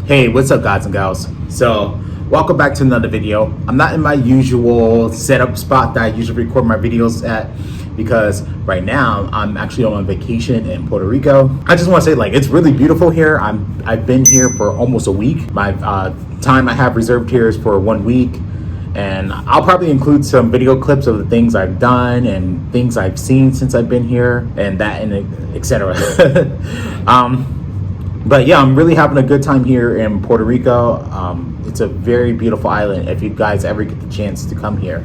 Hey, what's up guys and gals? So, welcome back to another video. I'm not in my usual setup spot that I usually record my videos at because right now I'm actually on vacation in Puerto Rico. I just want to say it's really beautiful here. I've been here for almost a week. My time I have reserved here is for 1 week, and I'll probably include some video clips of the things I've done and things I've seen since I've been here and etc. But yeah, I'm really having a good time here in Puerto Rico. It's a very beautiful island if you guys ever get the chance to come here.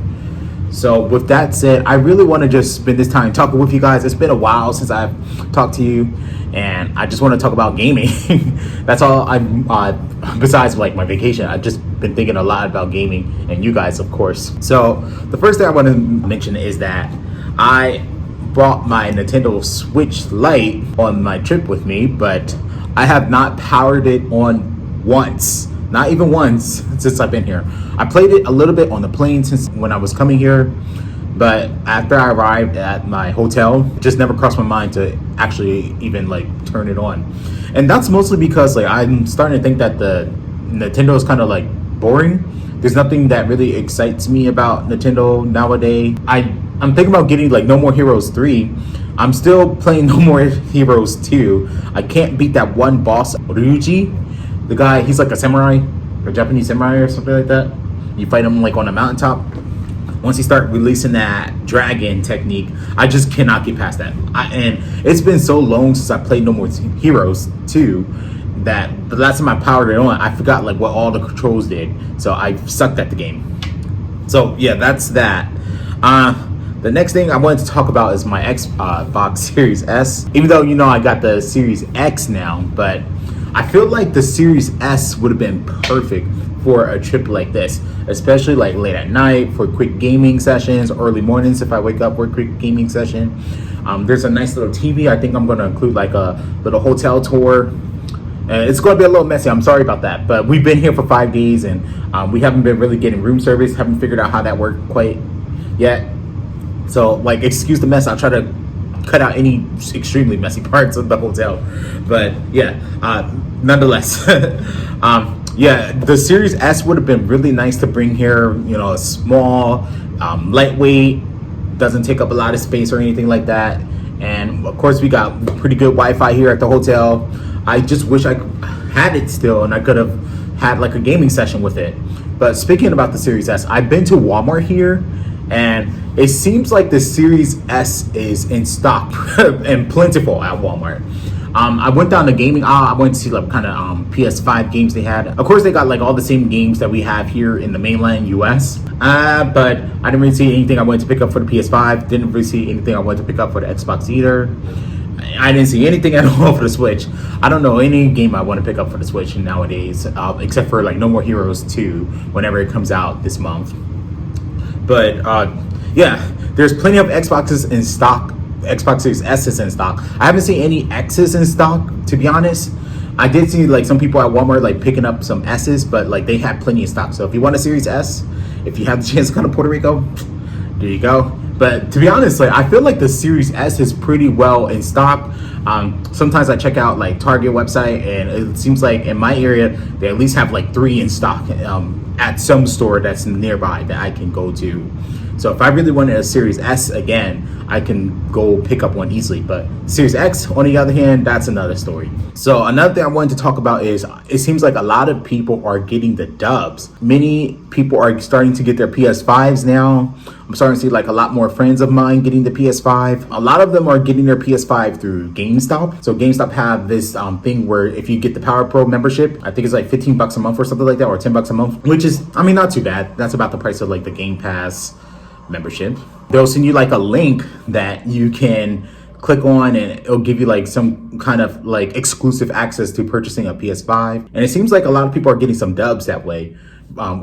So with that said, I really want to just spend this time talking with you guys. It's been a while since I've talked to you, and I just want to talk about gaming. That's all besides my vacation, I've just been thinking a lot about gaming and you guys, of course. So the first thing I want to mention is that I brought my Nintendo Switch Lite on my trip with me, but I have not powered it on once, not even once since I've been here. I played it a little bit on the plane since when I was coming here, but after I arrived at my hotel, it just never crossed my mind to actually even turn it on. And that's mostly because I'm starting to think that the Nintendo is kind of boring. There's nothing that really excites me about Nintendo nowadays. I'm thinking about getting No More Heroes 3. I'm still playing No More Heroes 2. I can't beat that one boss, Ryuji. The guy, he's like a samurai, a Japanese samurai or something like that. You fight him on a mountaintop. Once you start releasing that dragon technique, I just cannot get past that. And it's been so long since I played No More Heroes 2 that the last time I powered it on, I forgot what all the controls did. So I sucked at the game. So yeah, that's that. The next thing I wanted to talk about is my Xbox Series S. Even though, I got the Series X now, but I feel like the Series S would have been perfect for a trip like this, especially late at night for quick gaming sessions, early mornings if I wake up for a quick gaming session. There's a nice little TV. I think I'm going to include a little hotel tour. It's going to be a little messy. I'm sorry about that, but we've been here for 5 days and we haven't been really getting room service. Haven't figured out how that worked quite yet. So excuse the mess. I'll try to cut out any extremely messy parts of the hotel. But yeah, nonetheless, yeah, the Series S would have been really nice to bring here. A small, lightweight, doesn't take up a lot of space or anything like that. And of course, we got pretty good Wi-Fi here at the hotel. I just wish I had it still, and I could have had a gaming session with it. But speaking about the Series S, I've been to Walmart here, and it seems like the Series S is in stock and plentiful at Walmart. I went down the gaming aisle. I went to see PS5 games they had. Of course, they got all the same games that we have here in the mainland US. But I didn't really see anything I wanted to pick up for the PS5. Didn't really see anything I wanted to pick up for the Xbox either. I didn't see anything at all for the Switch. I don't know any game I want to pick up for the Switch nowadays, except for No More Heroes 2 whenever it comes out this month. But yeah, there's plenty of Xboxes in stock. Xbox Series S's in stock. I haven't seen any X's in stock, to be honest. I did see some people at Walmart picking up some S's, but they had plenty in stock. So if you want a Series S, if you have the chance to come to Puerto Rico, there you go. But to be honest, I feel the Series S is pretty well in stock. Sometimes I check out Target website, and it seems in my area they at least have 3 in stock at some store that's nearby that I can go to. So if I really wanted a Series S again, I can go pick up one easily. But Series X, on the other hand, that's another story. So another thing I wanted to talk about is it seems a lot of people are getting the dubs. Many people are starting to get their PS5s now. I'm starting to see a lot more friends of mine getting the PS5. A lot of them are getting their PS5 through GameStop. So GameStop have this thing where if you get the Power Pro membership, I think it's $15 a month or something like that, or $10 a month, which is, not too bad. That's about the price of the Game Pass membership. They'll send you a link that you can click on, and it'll give you some kind of exclusive access to purchasing a PS5. And it seems a lot of people are getting some dubs that way,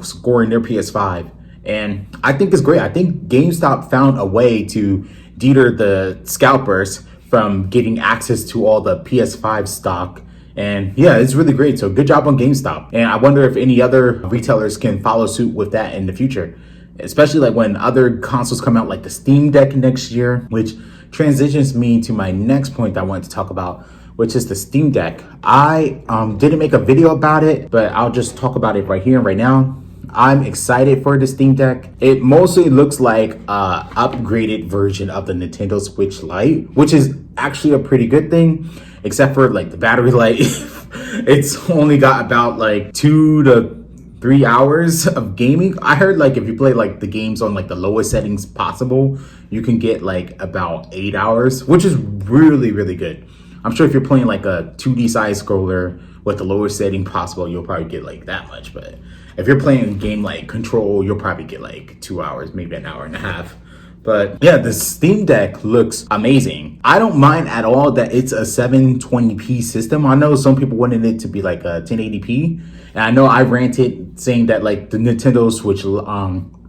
scoring their PS5. And I think it's great. I think GameStop found a way to deter the scalpers from getting access to all the PS5 stock. And yeah, it's really great. So good job on GameStop. And I wonder if any other retailers can follow suit with that in the future, especially when other consoles come out, the Steam Deck next year, which transitions me to my next point that I wanted to talk about, which is the Steam Deck. I didn't make a video about it, but I'll just talk about it right here and right now. I'm excited for the Steam Deck. It mostly looks like a upgraded version of the Nintendo Switch Lite, which is actually a pretty good thing, except for like the battery life. It's only got about like 2 to 3 hours of gaming. I heard like if you play like the games on like the lowest settings possible, you can get like about 8 hours, which is really, really good. I'm sure if you're playing like a 2D side scroller with the lowest setting possible, you'll probably get like that much. But if you're playing a game like Control, you'll probably get like 2 hours, maybe an hour and a half. But yeah, the Steam Deck looks amazing. I don't mind at all that it's a 720p system. I know some people wanted it to be like a 1080p. And I know I ranted saying that like the Nintendo Switch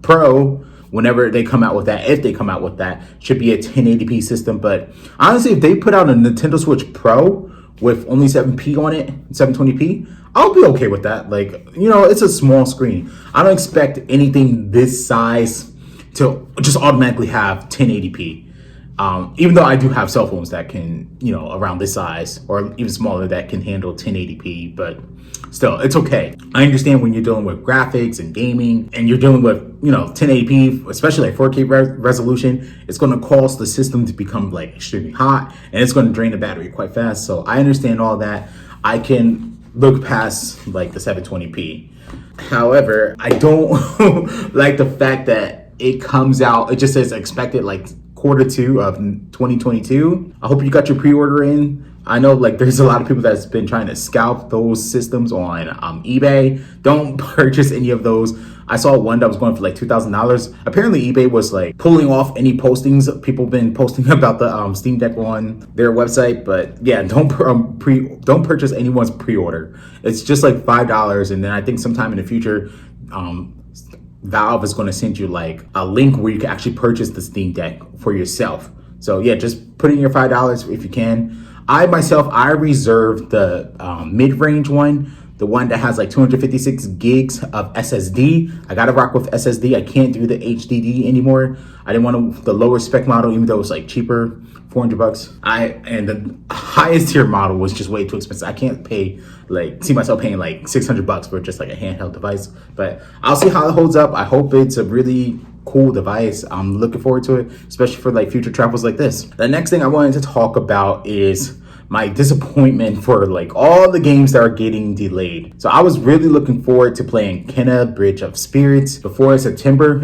Pro, whenever they come out with that, if they come out with that, should be a 1080p system. But honestly, if they put out a Nintendo Switch Pro with only 7p on it, 720p, I'll be okay with that. Like, you know, it's a small screen. I don't expect anything this size to just automatically have 1080p. Even though I do have cell phones that can, you know, around this size or even smaller that can handle 1080p, but still, it's okay. I understand when you're dealing with graphics and gaming and you're dealing with, you know, 1080p, especially like 4K resolution, it's going to cause the system to become like extremely hot and it's going to drain the battery quite fast. So I understand all that. I can look past like the 720p. However, I don't like the fact that it comes out, it just says expected like Q2 of 2022. I hope you got your pre-order in. I know like there's a lot of people that's been trying to scalp those systems on eBay. Don't purchase any of those. I saw one that was going for like $2,000. Apparently eBay was like pulling off any postings. People been posting about the Steam Deck on their website, but yeah, don't purchase anyone's pre-order. It's just like $5, and then I think sometime in the future, Valve is going to send you like a link where you can actually purchase the Steam Deck for yourself. So yeah, just put in your $5 if you can. I reserved the mid-range one, the one that has like 256 gigs of SSD. I gotta rock with SSD. I can't do the HDD anymore. I didn't want the lower spec model, even though it's like cheaper, $400. And the highest tier model was just way too expensive. I can't see myself paying like $600 for just like a handheld device. But I'll see how it holds up. I hope it's a really cool device. I'm looking forward to it, especially for like future travels like this. The next thing I wanted to talk about is my disappointment for like all the games that are getting delayed. So I was really looking forward to playing Kena Bridge of Spirits before September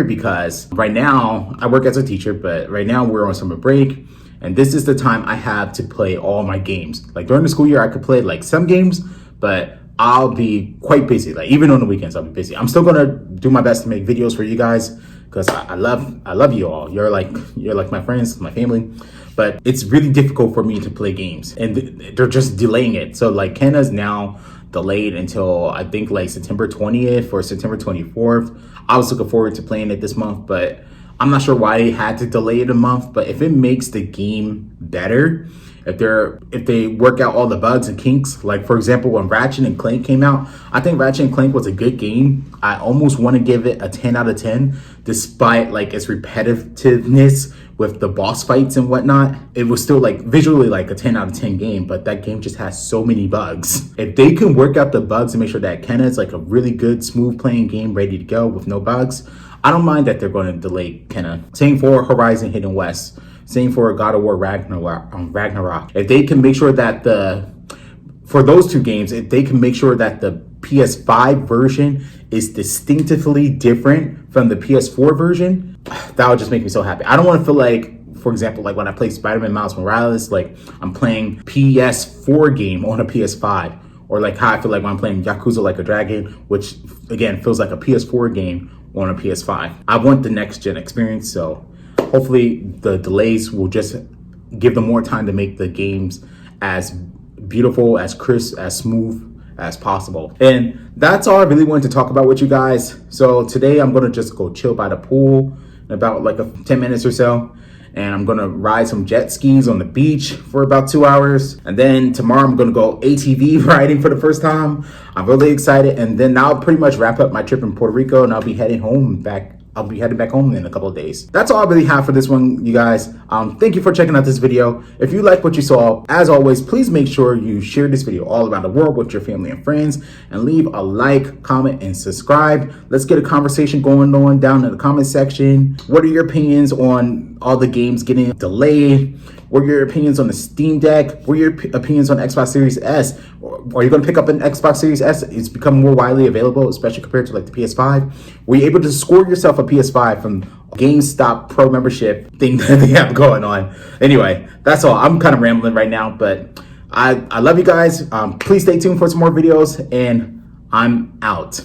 because right now I work as a teacher, but right now we're on summer break and this is the time I have to play all my games. Like during the school year I could play like some games, but I'll be quite busy. Like even on the weekends I'll be busy. I'm still gonna do my best to make videos for you guys because I love you all. You're like my friends, my family. But it's really difficult for me to play games and they're just delaying it. So like Kena's now delayed until I think like September 20th or September 24th. I was looking forward to playing it this month, but I'm not sure why they had to delay it a month. But if it makes the game better, if they work out all the bugs and kinks, like for example when Ratchet and Clank came out, I think Ratchet and Clank was a good game. I almost want to give it a 10 out of 10 despite like its repetitiveness with the boss fights and whatnot. It was still like visually like a 10 out of 10 game, but that game just has so many bugs. If they can work out the bugs and make sure that Kena is like a really good smooth playing game ready to go with no bugs, I don't mind that they're going to delay Kena. Same for Horizon Hidden West. Same for God of War Ragnarok. If they can make sure that for those two games, if they can make sure that the PS5 version is distinctively different from the PS4 version, that would just make me so happy. I don't want to feel like, for example, like when I play Spider-Man Miles Morales, like I'm playing PS4 game on a PS5, or like how I feel like when I'm playing Yakuza Like a Dragon, which again feels like a PS4 game on a PS5. I want the next gen experience, so hopefully the delays will just give them more time to make the games as beautiful, as crisp, as smooth as possible. And that's all I really wanted to talk about with you guys. So today I'm gonna just go chill by the pool in about like 10 minutes or so. And I'm gonna ride some jet skis on the beach for about 2 hours. And then tomorrow I'm gonna go ATV riding for the first time. I'm really excited. And then I'll pretty much wrap up my trip in Puerto Rico and I'll be heading home back I'll be heading back home in a couple of days. That's all I really have for this one, you guys. Thank you for checking out this video. If you like what you saw, as always, please make sure you share this video all around the world with your family and friends, and leave a like, comment, and subscribe. Let's get a conversation going on down in the comment section. What are your opinions on all the games getting delayed? What are your opinions on the Steam Deck? What are your opinions on Xbox Series S? Are you going to pick up an Xbox Series S? It's become more widely available, especially compared to like the PS5. Were you able to score yourself a PS5 from GameStop Pro membership thing that they have going on? Anyway, that's all. I'm kind of rambling right now, but I love you guys. Please stay tuned for some more videos, and I'm out.